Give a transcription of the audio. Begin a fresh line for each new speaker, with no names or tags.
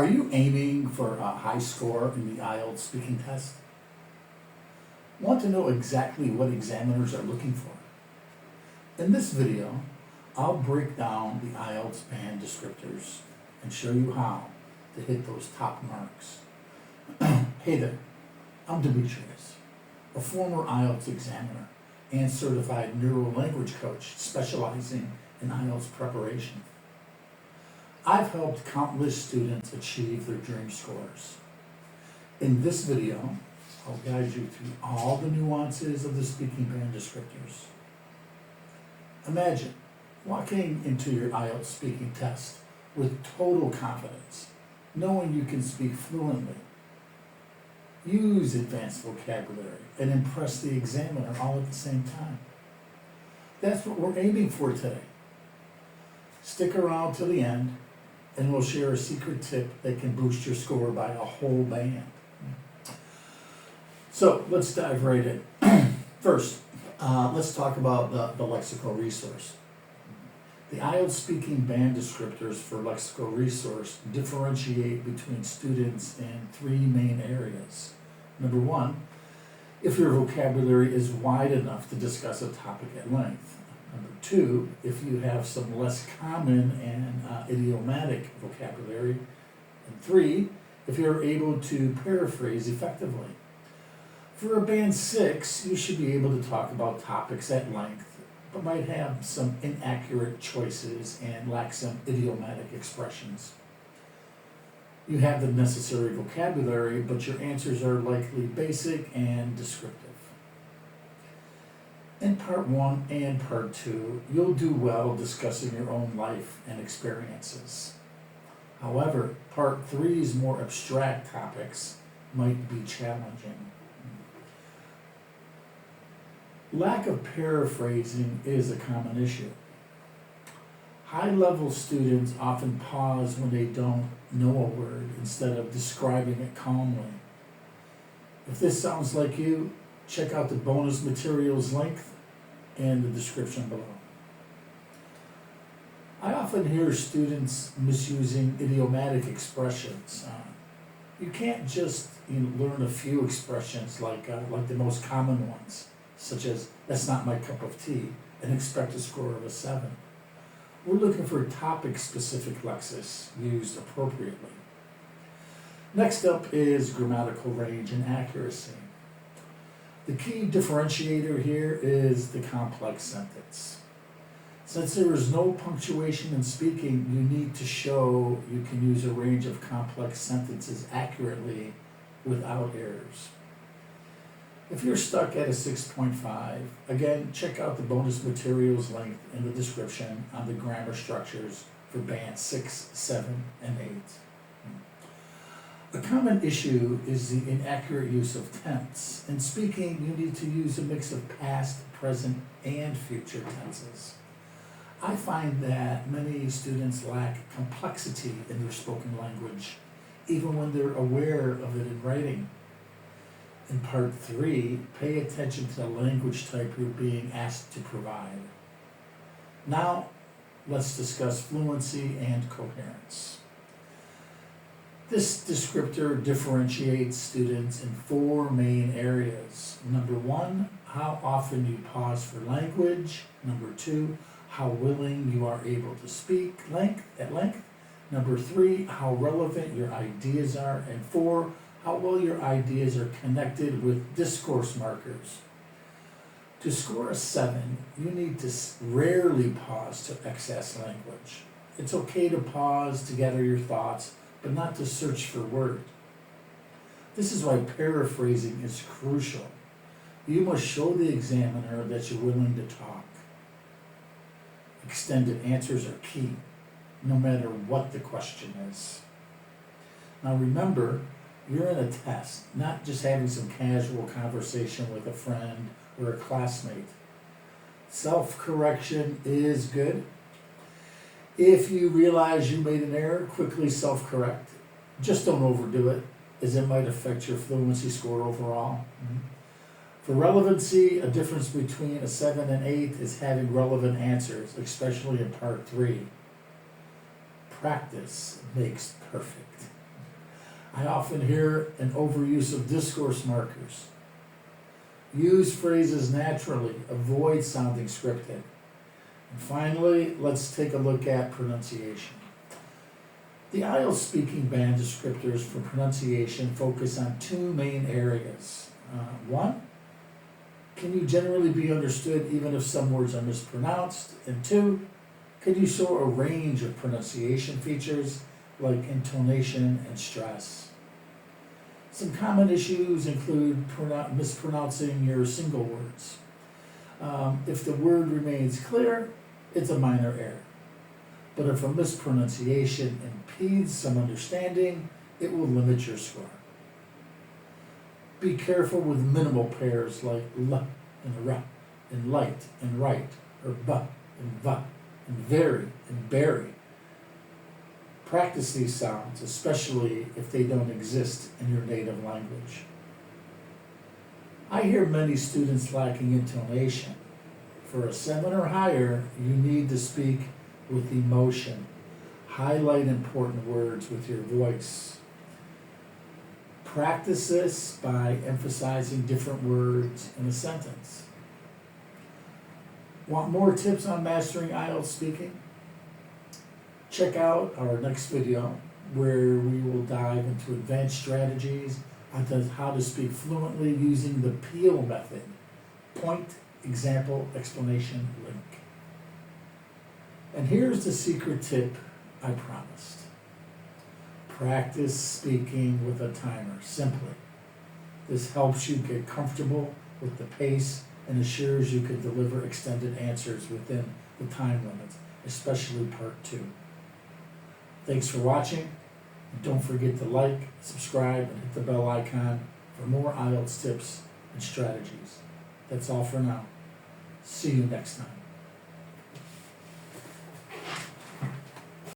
Are you aiming for a high score in the IELTS speaking test? Want to know exactly what examiners are looking for? In this video, I'll break down the IELTS band descriptors and show you how to hit those top marks. Hey there, I'm Demetrius, a former IELTS examiner and certified neuro-language coach specializing in IELTS preparation. I've helped countless students achieve their dream scores. In this video, I'll guide you through all the nuances of the speaking band descriptors. Imagine walking into your IELTS speaking test with total confidence, knowing you can speak fluently, use advanced vocabulary, and impress the examiner all at the same time. That's what we're aiming for today. Stick around till the end, and we'll share a secret tip that can boost your score by a whole band. So let's dive right in. First, let's talk about the lexical resource. The IELTS speaking band descriptors for lexical resource differentiate between students in three main areas. Number one, if your vocabulary is wide enough to discuss a topic at length. Number two, if you have some less common and idiomatic vocabulary. And three, if you're able to paraphrase effectively. For a band 6, you should be able to talk about topics at length, but might have some inaccurate choices and lack some idiomatic expressions. You have the necessary vocabulary, but your answers are likely basic and descriptive. In part 1 and part 2, you'll do well discussing your own life and experiences. However, part 3's more abstract topics might be challenging. Lack of paraphrasing is a common issue. High-level students often pause when they don't know a word instead of describing it calmly. If this sounds like you, check out the bonus materials link in the description below. I often hear students misusing idiomatic expressions. You can't just learn a few expressions like the most common ones, such as, "that's not my cup of tea," and expect a score of a 7. We're looking for topic-specific lexis used appropriately. Next up is grammatical range and accuracy. The key differentiator here is the complex sentence. Since there is no punctuation in speaking, you need to show you can use a range of complex sentences accurately without errors. If you're stuck at a 6.5, again, check out the bonus materials link in the description on the grammar structures for band 6, 7, and 8. A common issue is the inaccurate use of tense. In speaking, you need to use a mix of past, present, and future tenses. I find that many students lack complexity in their spoken language, even when they're aware of it in writing. In part 3, pay attention to the language type you're being asked to provide. Now, let's discuss fluency and coherence. This descriptor differentiates students in 4 main areas. Number 1, how often you pause for language. Number 2, how willing you are able to speak at length. Number 3, how relevant your ideas are. And 4, how well your ideas are connected with discourse markers. To score a 7, you need to rarely pause to access language. It's okay to pause to gather your thoughts, but not to search for words. This is why paraphrasing is crucial. You must show the examiner that you're willing to talk. Extended answers are key, no matter what the question is. Now remember, you're in a test, not just having some casual conversation with a friend or a classmate. Self-correction is good. If you realize you made an error, quickly self-correct. Just don't overdo it, as it might affect your fluency score overall. For relevancy, a difference between a 7 and 8 is having relevant answers, especially in part 3. Practice makes perfect. I often hear an overuse of discourse markers. Use phrases naturally, avoid sounding scripted. And finally, let's take a look at pronunciation. The IELTS Speaking Band descriptors for pronunciation focus on two main areas. One, can you generally be understood even if some words are mispronounced? And two, can you show a range of pronunciation features like intonation and stress? Some common issues include mispronouncing your single words. If the word remains clear, it's a minor error. But if a mispronunciation impedes some understanding, it will limit your score. Be careful with minimal pairs like l and r, and light and right, or b and va, and very and berry. Practice these sounds, especially if they don't exist in your native language. I hear many students lacking intonation. For a 7 or higher, you need to speak with emotion. Highlight important words with your voice. Practice this by emphasizing different words in a sentence. Want more tips on mastering IELTS speaking? Check out our next video where we will dive into advanced strategies on how to speak fluently using the PEEL method. Point, example, explanation, link. And here's the secret tip I promised. Practice speaking with a timer, simply. This helps you get comfortable with the pace and assures you can deliver extended answers within the time limits, especially part 2. Thanks for watching. And don't forget to like, subscribe, and hit the bell icon for more IELTS tips and strategies. That's all for now. See you next time.